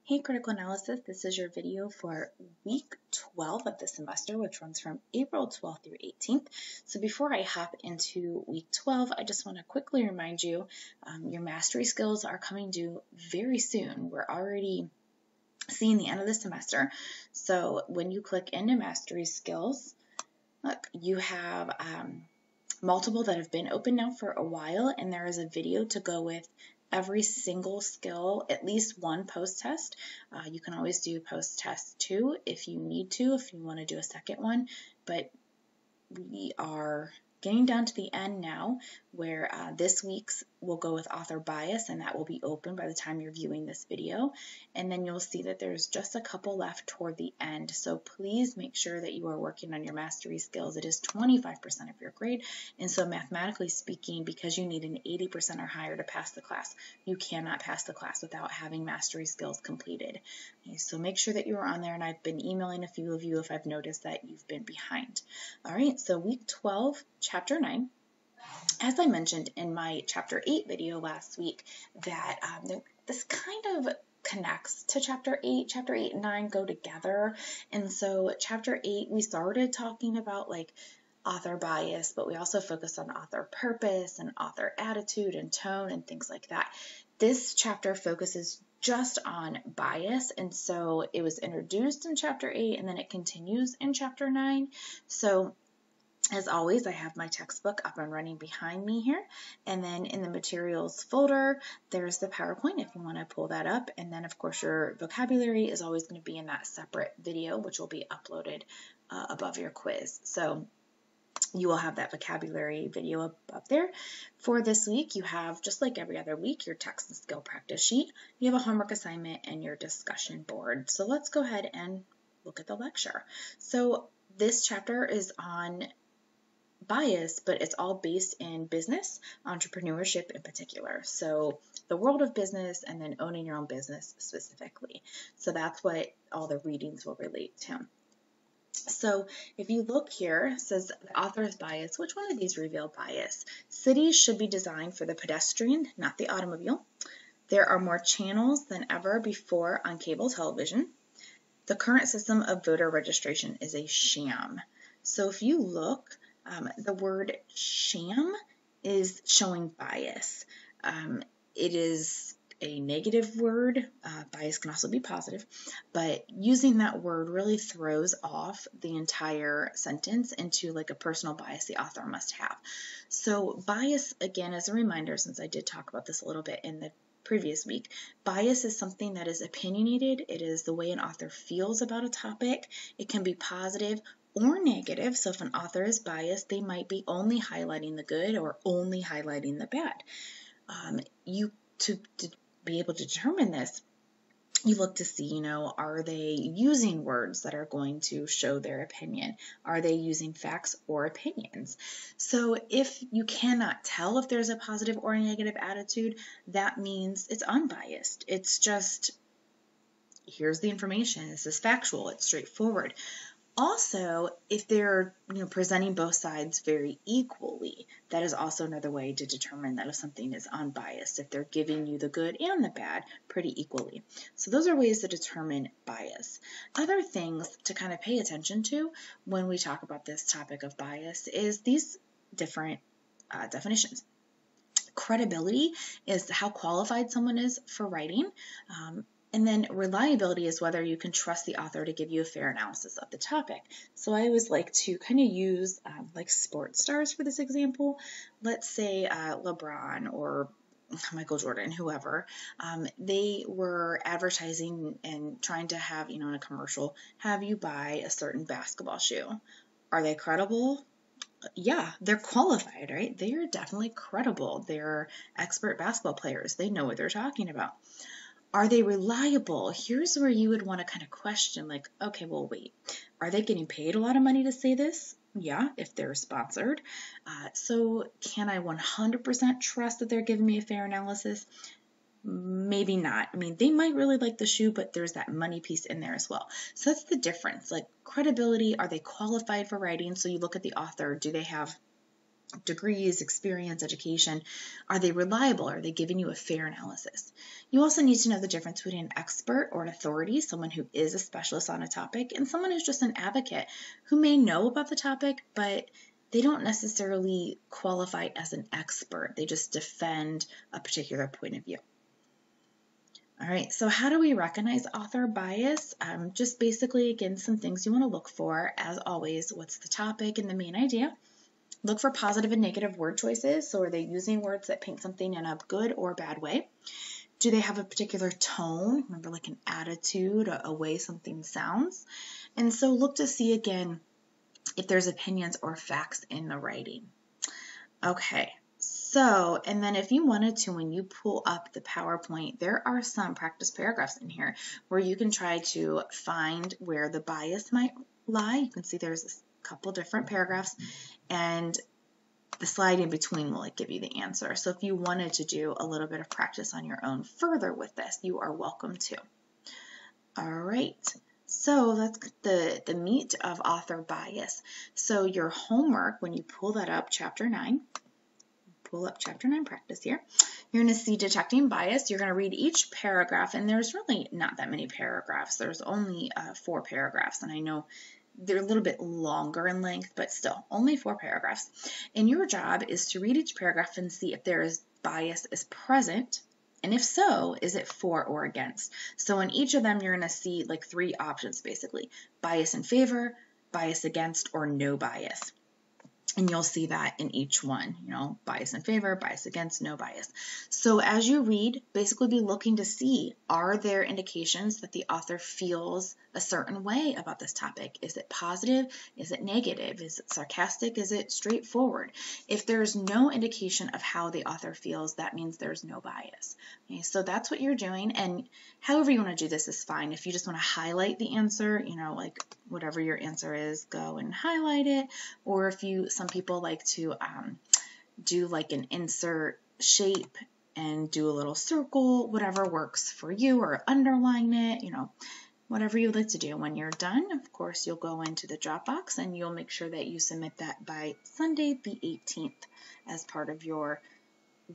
Hey Critical Analysis, this is your video for week 12 of the semester, which runs from April 12th through 18th. So before I hop into week 12, I just want to quickly remind you, your mastery skills are coming due very soon. We're already seeing the end of the semester. So when you click into mastery skills, look, you have multiple that have been open now for a while, and there is a video to go with every single skill, at least one post-test. You can always do post-test 2 if you need to, if you want to do a second one, but we are getting down to the end now where this week's will go with author bias, and that will be open by the time you're viewing this video. And then you'll see that there's just a couple left toward the end. So please make sure that you are working on your mastery skills. It is 25% of your grade. And so mathematically speaking, because you need an 80% or higher to pass the class, you cannot pass the class without having mastery skills completed. Okay, so make sure that you are on there, and I've been emailing a few of you if I've noticed that you've been behind. All right, so week 12, chapter 9. As I mentioned in my chapter 8 video last week, that this kind of connects to chapter 8. Chapter 8 and 9 go together. And so chapter 8, we started talking about like author bias, but we also focused on author purpose and author attitude and tone and things like that. This chapter focuses just on bias, and so it was introduced in chapter 8 and then it continues in chapter 9. So as always, I have my textbook up and running behind me here, and then in the materials folder, there's the PowerPoint if you want to pull that up, and then of course your vocabulary is always going to be in that separate video, which will be uploaded above your quiz. So you will have that vocabulary video up there. For this week, you have, just like every other week, your text and skill practice sheet. You have a homework assignment and your discussion board. So let's go ahead and look at the lecture. So this chapter is on bias, but it's all based in business, entrepreneurship in particular. So the world of business and then owning your own business specifically. So that's what all the readings will relate to. So if you look here, it says the author's bias. Which one of these reveal bias? Cities should be designed for the pedestrian, not the automobile. There are more channels than ever before on cable television. The current system of voter registration is a sham. So if you look, the word sham is showing bias. It is a negative word. Bias can also be positive, but using that word really throws off the entire sentence into like a personal bias the author must have. So bias, again, as a reminder, since I did talk about this a little bit in the previous week, bias is something that is opinionated. It is the way an author feels about a topic. It can be positive or negative. So if an author is biased, they might be only highlighting the good or only highlighting the bad. To be able to determine this, you look to see, are they using words that are going to show their opinion? Are they using facts or opinions? So if you cannot tell if there's a positive or a negative attitude, that means it's unbiased. It's just, here's the information. This is factual. It's straightforward. Also, if they're presenting both sides very equally, that is also another way to determine that if something is unbiased, if they're giving you the good and the bad pretty equally. So those are ways to determine bias. Other things to kind of pay attention to when we talk about this topic of bias is these different definitions. Credibility is how qualified someone is for writing. And then reliability is whether you can trust the author to give you a fair analysis of the topic. So I always like to kind of use like sports stars for this example. Let's say LeBron or Michael Jordan, whoever, they were advertising and trying to have, in a commercial, have you buy a certain basketball shoe. Are they credible? Yeah, they're qualified, right? They are definitely credible. They're expert basketball players. They know what they're talking about. Are they reliable? Here's where you would want to kind of question, like, okay, well, wait, are they getting paid a lot of money to say this? Yeah, if they're sponsored. So can I 100% trust that they're giving me a fair analysis? Maybe not. I mean, they might really like the shoe, but there's that money piece in there as well. So that's the difference. Like credibility, are they qualified for writing? So you look at the author, do they have degrees, experience, education, are they reliable? Are they giving you a fair analysis? You also need to know the difference between an expert or an authority, someone who is a specialist on a topic, and someone who's just an advocate who may know about the topic, but they don't necessarily qualify as an expert. They just defend a particular point of view. All right, so how do we recognize author bias? Just basically, again, some things you want to look for. As always, what's the topic and the main idea? Look for positive and negative word choices. So are they using words that paint something in a good or bad way? Do they have a particular tone? Remember, like an attitude, a way something sounds. And so look to see, again, if there's opinions or facts in the writing. Okay, so, and then if you wanted to, when you pull up the PowerPoint, there are some practice paragraphs in here where you can try to find where the bias might lie. You can see there's a couple different paragraphs, and the slide in between will give you the answer. So if you wanted to do a little bit of practice on your own further with this, you are welcome to. All right, so that's the meat of author bias. So your homework, when you pull that up, chapter 9, pull up chapter 9 practice here, you're going to see detecting bias. You're going to read each paragraph, and there's really not that many paragraphs. There's only 4 paragraphs, and I know they're a little bit longer in length, but still only 4 paragraphs. And your job is to read each paragraph and see if there is bias is present, and if so, is it for or against. So in each of them, you're going to see 3 options basically: bias in favor, bias against, or no bias. And you'll see that in each one, bias in favor, bias against, no bias. So as you read, basically be looking to see, are there indications that the author feels a certain way about this topic? Is it positive? Is it negative? Is it sarcastic? Is it straightforward? If there's no indication of how the author feels, that means there's no bias. Okay, so that's what you're doing. And however you want to do this is fine. If you just want to highlight the answer, whatever your answer is, go and highlight it. Or if some people like to do an insert shape and do a little circle, whatever works for you, or underline it, whatever you like to do. When you're done, of course, you'll go into the Dropbox and you'll make sure that you submit that by Sunday the 18th as part of your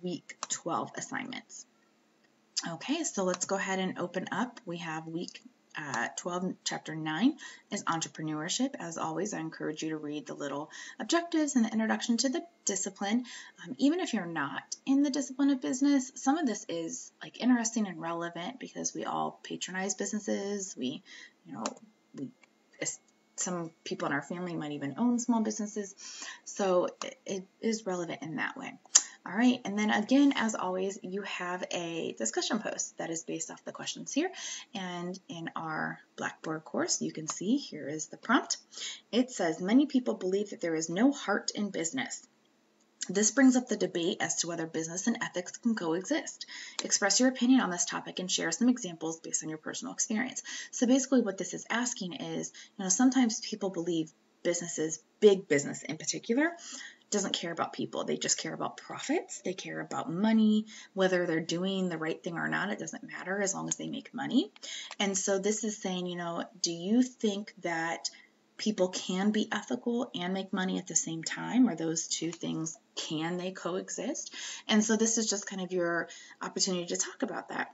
week 12 assignments. Okay, so let's go ahead and open up. We have week 12, chapter 9 is entrepreneurship. As always, I encourage you to read the little objectives and the introduction to the discipline. Even if you're not in the discipline of business, some of this is interesting and relevant because we all patronize businesses. Some people in our family might even own small businesses. So it is relevant in that way. All right, and then again, as always, you have a discussion post that is based off the questions here. And in our Blackboard course, you can see here is the prompt. It says, many people believe that there is no heart in business. This brings up the debate as to whether business and ethics can coexist. Express your opinion on this topic and share some examples based on your personal experience. So basically what this is asking is, sometimes people believe businesses, big business in particular, doesn't care about people. They just care about profits. They care about money. Whether they're doing the right thing or not, it doesn't matter as long as they make money. And so this is saying, do you think that people can be ethical and make money at the same time? Or those two things, can they coexist? And so this is just kind of your opportunity to talk about that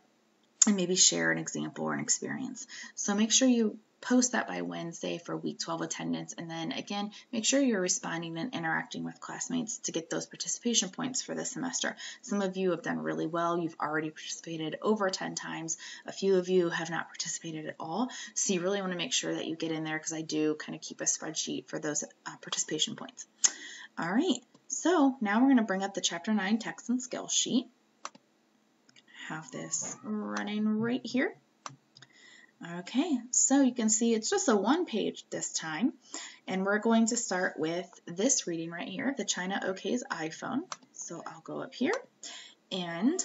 and maybe share an example or an experience. So make sure you post that by Wednesday for week 12 attendance. And then again, make sure you're responding and interacting with classmates to get those participation points for this semester. Some of you have done really well. You've already participated over 10 times. A few of you have not participated at all. So you really want to make sure that you get in there, because I do kind of keep a spreadsheet for those participation points. All right, so now we're going to bring up the Chapter 9 text and skills sheet. Have this running right here. Okay, so you can see it's just a 1-page this time, and we're going to start with this reading right here, the China OK's iPhone. So I'll go up here, and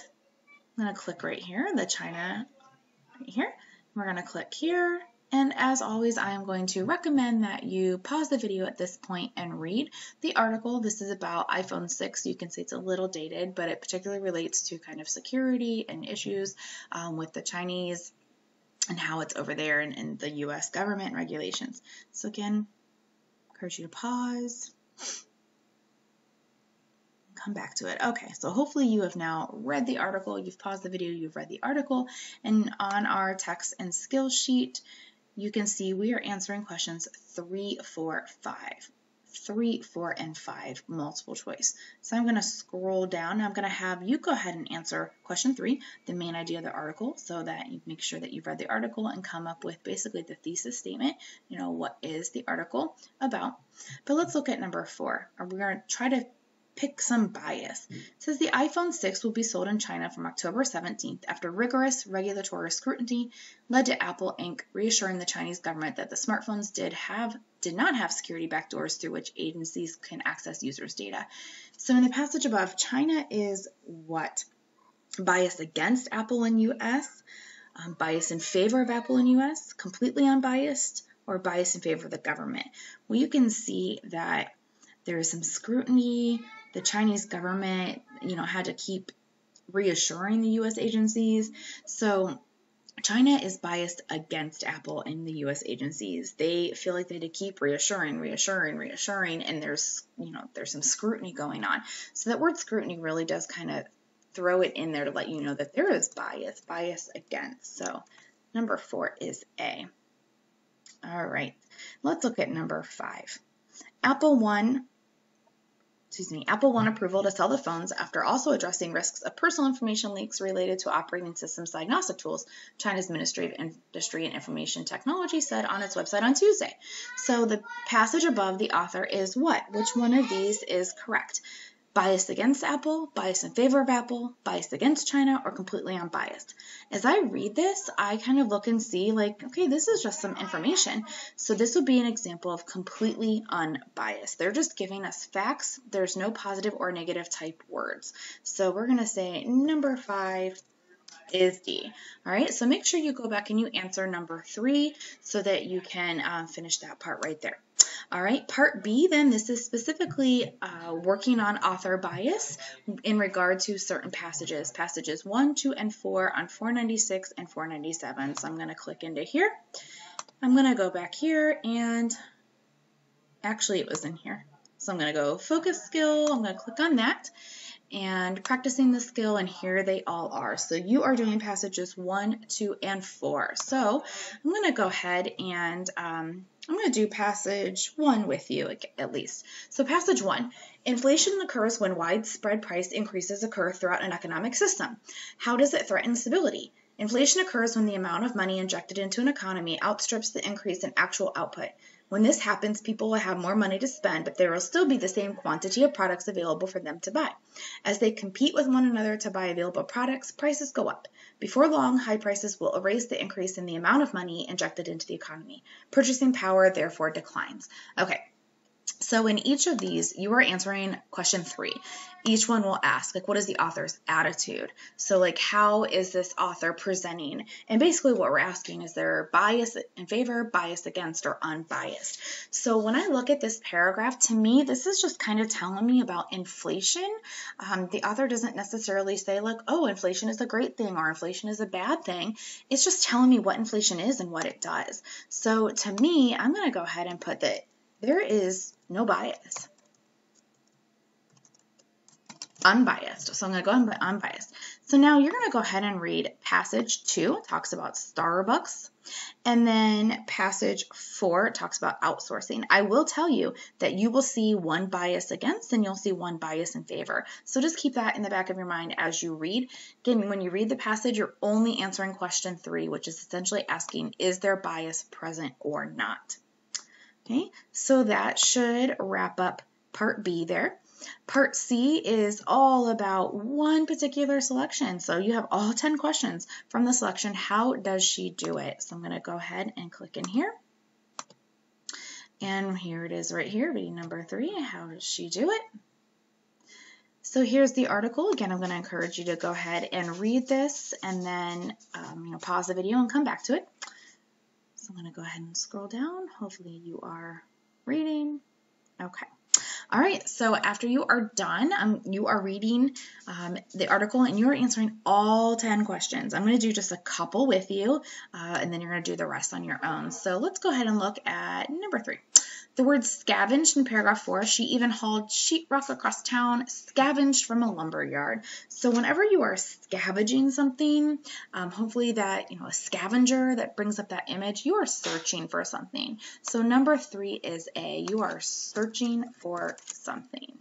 I'm going to click right here, the China right here. We're going to click here, and as always, I am going to recommend that you pause the video at this point and read the article. This is about iPhone 6. You can see it's a little dated, but it particularly relates to kind of security and issues with the Chinese and how it's over there in the U.S. government regulations. So again, I encourage you to pause. come back to it. Okay, so hopefully you have now read the article, you've paused the video, you've read the article, and on our text and skills sheet, you can see we are answering questions 3, 4, 5. 3, 4, and 5 multiple choice. So I'm going to scroll down. I'm going to have you go ahead and answer question 3, the main idea of the article, so that you make sure that you've read the article and come up with basically the thesis statement, what is the article about. But let's look at number 4. We're going to try to pick some bias. It says the iPhone 6 will be sold in China from October 17th after rigorous regulatory scrutiny led to Apple Inc. reassuring the Chinese government that the smartphones did not have security backdoors through which agencies can access users' data. So in the passage above, China is what? Bias against Apple in U.S., bias in favor of Apple in U.S., completely unbiased, or bias in favor of the government. Well, you can see that there is some scrutiny. The Chinese government, had to keep reassuring the U.S. agencies. So China is biased against Apple and the U.S. agencies. They feel like they had to keep reassuring, and there's some scrutiny going on. So that word scrutiny really does kind of throw it in there to let you know that there is bias against. So number 4 is A. All right, let's look at number 5. Apple won approval to sell the phones after also addressing risks of personal information leaks related to operating systems diagnostic tools, China's Ministry of Industry and Information Technology said on its website on Tuesday. So the passage above the author is what? Which one of these is correct? Biased against Apple, biased in favor of Apple, biased against China, or completely unbiased? As I read this, I kind of look and see okay, this is just some information. So this would be an example of completely unbiased. They're just giving us facts. There's no positive or negative type words. So we're going to say number 5 is D. All right, so make sure you go back and you answer number 3 so that you can finish that part right there. All right, part B then, this is specifically working on author bias in regard to certain passages. Passages 1, 2, and 4 on 496 and 497. So I'm going to click into here. I'm going to go back here and actually it was in here. So I'm going to go focus skill. I'm going to click on that and practicing the skill, and here they all are. So you are doing passages 1, 2, and 4. So I'm going to go ahead and I'm going to do passage 1 with you at least. So passage 1, inflation occurs when widespread price increases occur throughout an economic system. How does it threaten stability? Inflation occurs when the amount of money injected into an economy outstrips the increase in actual output. When this happens, people will have more money to spend, but there will still be the same quantity of products available for them to buy. As they compete with one another to buy available products, prices go up. Before long, high prices will erase the increase in the amount of money injected into the economy. Purchasing power, therefore, declines. Okay. So in each of these, you are answering question 3. Each one will ask, what is the author's attitude? So how is this author presenting? And basically what we're asking is there bias in favor, bias against, or unbiased? So when I look at this paragraph, to me, this is just kind of telling me about inflation. The author doesn't necessarily say oh, inflation is a great thing or inflation is a bad thing. It's just telling me what inflation is and what it does. So to me, I'm going to go ahead and put that there is no bias. Unbiased. So I'm going to go ahead and put unbiased. So now you're going to go ahead and read passage 2. It talks about Starbucks. And then passage 4 talks about outsourcing. I will tell you that you will see one bias against and you'll see one bias in favor. So just keep that in the back of your mind as you read. Again, when you read the passage, you're only answering question 3, which is essentially asking, is there bias present or not? Okay, so that should wrap up part B there. Part C is all about one particular selection. So you have all 10 questions from the selection. How does she do it? So I'm going to go ahead and click in here. And here it is right here, reading number 3. How does she do it? So here's the article. Again, I'm going to encourage you to go ahead and read this and then pause the video and come back to it. So I'm going to go ahead and scroll down. Hopefully you are reading. Okay. All right. So after you are done, you are reading the article and you're answering all 10 questions. I'm going to do just a couple with you and then you're going to do the rest on your own. So let's go ahead and look at number 3. The word scavenged in paragraph 4, she even hauled sheetrock across town, scavenged from a lumber yard. So whenever you are scavenging something, hopefully that, a scavenger, that brings up that image, you are searching for something. So number 3 is A, you are searching for something.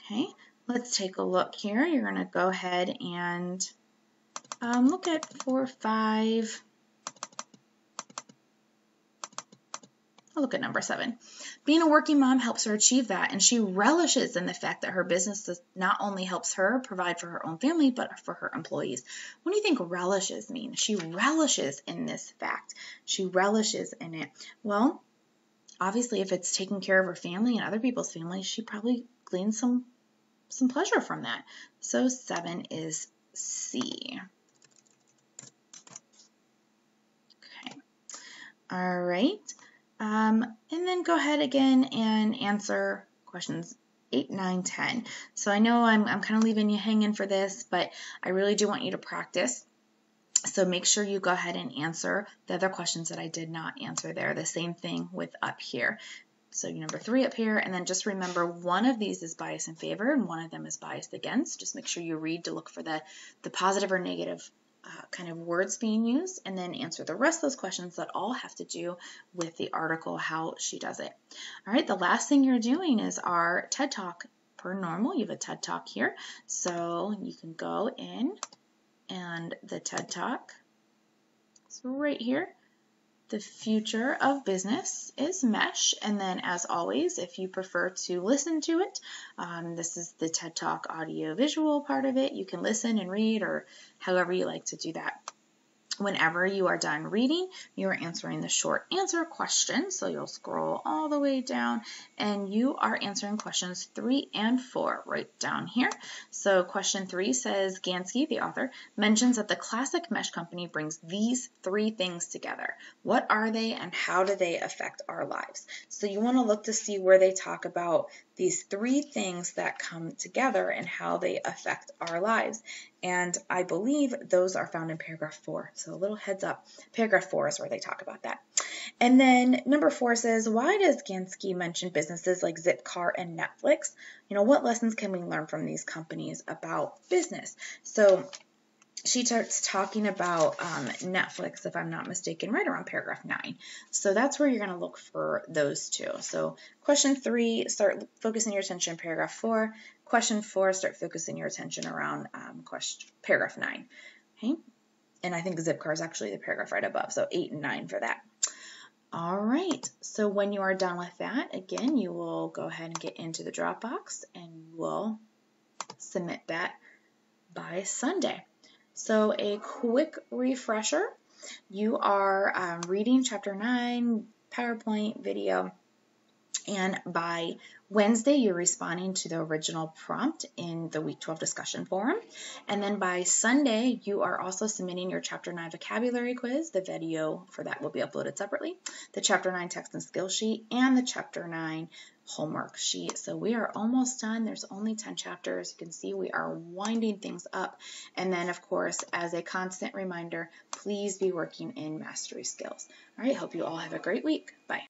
Okay, let's take a look here. You're going to go ahead and look at 4, 5. I'll look at number 7. Being a working mom helps her achieve that, and she relishes in the fact that her business not only helps her provide for her own family, but for her employees. What do you think relishes mean? She relishes in this fact. She relishes in it. Well, obviously, if it's taking care of her family and other people's families, she probably gleans some pleasure from that. So 7 is C. Okay. All right. And then go ahead again and answer questions 8, 9, 10. So I know I'm kind of leaving you hanging for this, but I really do want you to practice. So make sure you go ahead and answer the other questions that I did not answer there. The same thing with up here. So number 3 up here, and then just remember one of these is biased in favor and one of them is biased against. Just make sure you read to look for the positive or negative kind of words being used, and then answer the rest of those questions that all have to do with the article, how she does it. All right, the last thing you're doing is our TED Talk. Per normal, you have a TED Talk here, so you can go in, and the TED Talk is right here. The future of business is mesh, and then as always, if you prefer to listen to it, this is the TED Talk audio visual part of it. You can listen and read, or however you like to do that. Whenever you are done reading, you are answering the short answer question. So you'll scroll all the way down and you are answering questions 3 and 4 right down here. So question 3 says, Gansky, the author, mentions that the classic mesh company brings these 3 things together. What are they and how do they affect our lives? So you want to look to see where they talk about these 3 things that come together and how they affect our lives. And I believe those are found in paragraph 4. So a little heads up, paragraph 4 is where they talk about that. And then number 4 says, why does Gansky mention businesses like Zipcar and Netflix? What lessons can we learn from these companies about business? So she starts talking about Netflix, if I'm not mistaken, right around paragraph 9. So that's where you're going to look for those 2. So question 3, start focusing your attention on paragraph 4. Question 4, start focusing your attention around paragraph 9. Okay? And I think Zipcar is actually the paragraph right above, so 8 and 9 for that. All right, so when you are done with that, again, you will go ahead and get into the Dropbox and we'll submit that by Sunday. So a quick refresher, you are reading chapter 9, PowerPoint, video, and by Wednesday, you're responding to the original prompt in the Week 12 discussion forum. And then by Sunday, you are also submitting your Chapter 9 vocabulary quiz. The video for that will be uploaded separately, the Chapter 9 text and skill sheet, and the Chapter 9 homework sheet. So we are almost done. There's only 10 chapters. You can see we are winding things up. And then, of course, as a constant reminder, please be working in mastery skills. All right, hope you all have a great week. Bye.